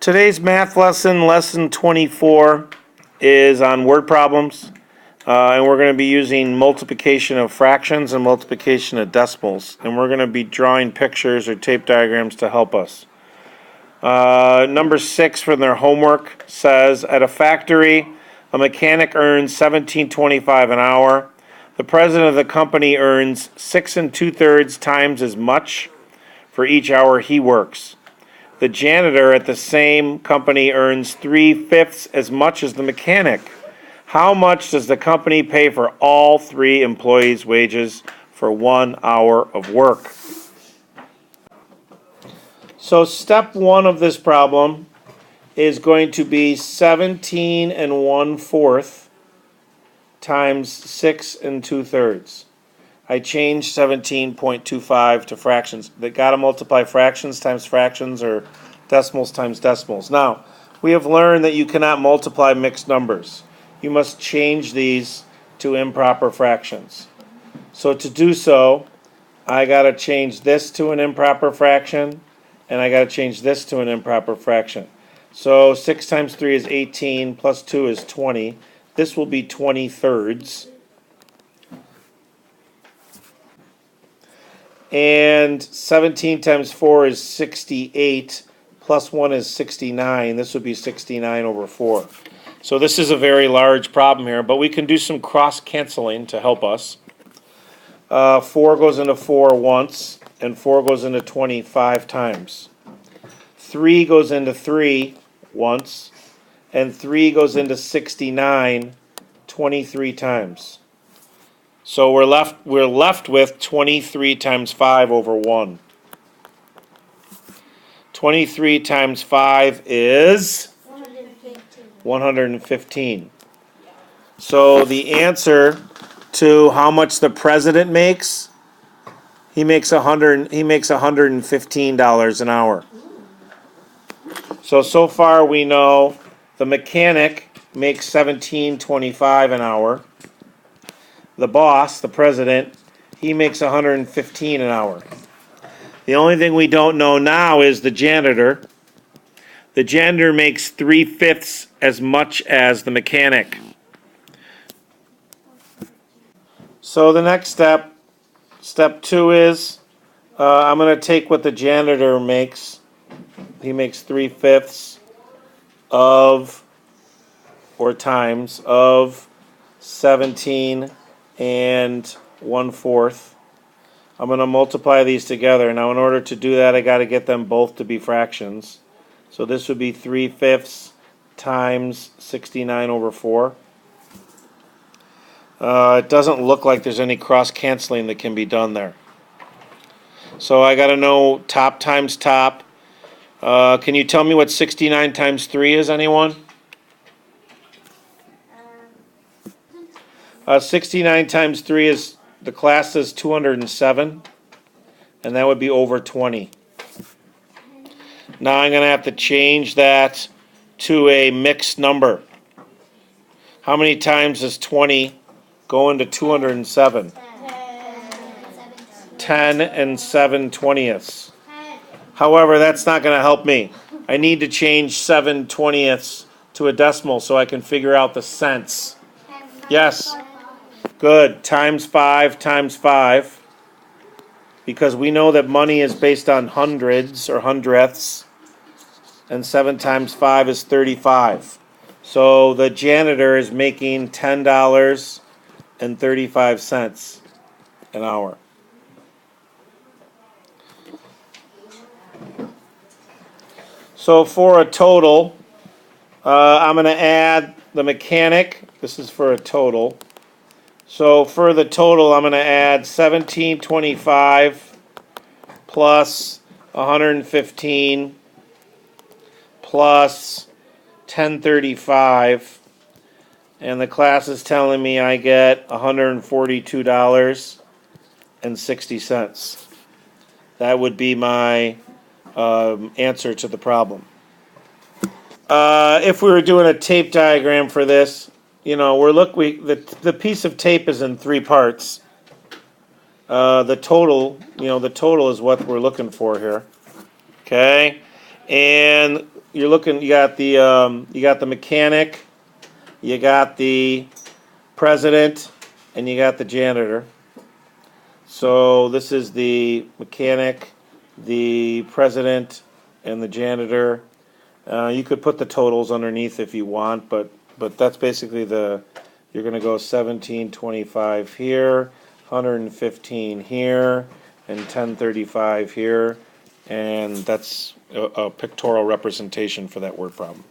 Today's math lesson, lesson 24, is on word problems. And we're going to be using multiplication of fractions and multiplication of decimals. And we're going to be drawing pictures or tape diagrams to help us. Number 6 from their homework says, at a factory, a mechanic earns $17.25 an hour. The president of the company earns 6 2/3 times as much for each hour he works. The janitor at the same company earns 3/5 as much as the mechanic. How much does the company pay for all three employees' wages for 1 hour of work? So step 1 of this problem is going to be 17 1/4 times 6 2/3. I changed 17.25 to fractions. They got to multiply fractions times fractions or decimals times decimals. Now, we have learned that you cannot multiply mixed numbers. You must change these to improper fractions. So to do so, I got to change this to an improper fraction, and I got to change this to an improper fraction. So 6 times 3 is 18, plus 2 is 20. This will be 20/3. And 17 times 4 is 68, plus 1 is 69. This would be 69/4. So this is a very large problem here, but we can do some cross-canceling to help us. 4 goes into 4 once, and 4 goes into 25 times. 3 goes into 3 once, and 3 goes into 69 23 times. So we're left with 23 times 5 over 1. 23 times 5 is 115. So the answer to how much the president makes, he makes $115 an hour. So far we know the mechanic makes $17.25 an hour. The boss, the president, he makes $115 an hour. The only thing we don't know now is the janitor. The janitor makes 3/5 as much as the mechanic. So the next step, step 2 is, I'm going to take what the janitor makes. He makes 3/5 of, or times, of 17 1/4. I'm going to multiply these together. Now in order to do that, I got to get them both to be fractions. So this would be 3/5 times 69/4. It doesn't look like there's any cross-canceling that can be done there. So I got to know top times top. Can you tell me what 69 times 3 is, anyone? 69 times 3 is, the class is 207, and that would be over 20. Now I'm going to have to change that to a mixed number. How many times does 20 go into 207? 10 7/20. However, that's not going to help me. I need to change 7/20 to a decimal so I can figure out the cents. Yes. Good. Times 5 times 5. Because we know that money is based on hundreds or hundredths. And 7 times 5 is 35. So the janitor is making $10.35 an hour. So for a total, I'm going to add the mechanic. This is for a total. So for the total, I'm going to add 17.25 plus 115 plus 10.35, and the class is telling me I get $142.60. That would be my answer to the problem. If we were doing a tape diagram for this, you know, the piece of tape is in 3 parts. The total is what we're looking for here. Okay, and you're looking, you got the mechanic, you got the president, and you got the janitor. So this is the mechanic, the president, and the janitor. You could put the totals underneath if you want, but that's basically you're going to go 1725 here, 115 here, and 1035 here, and that's a pictorial representation for that word problem.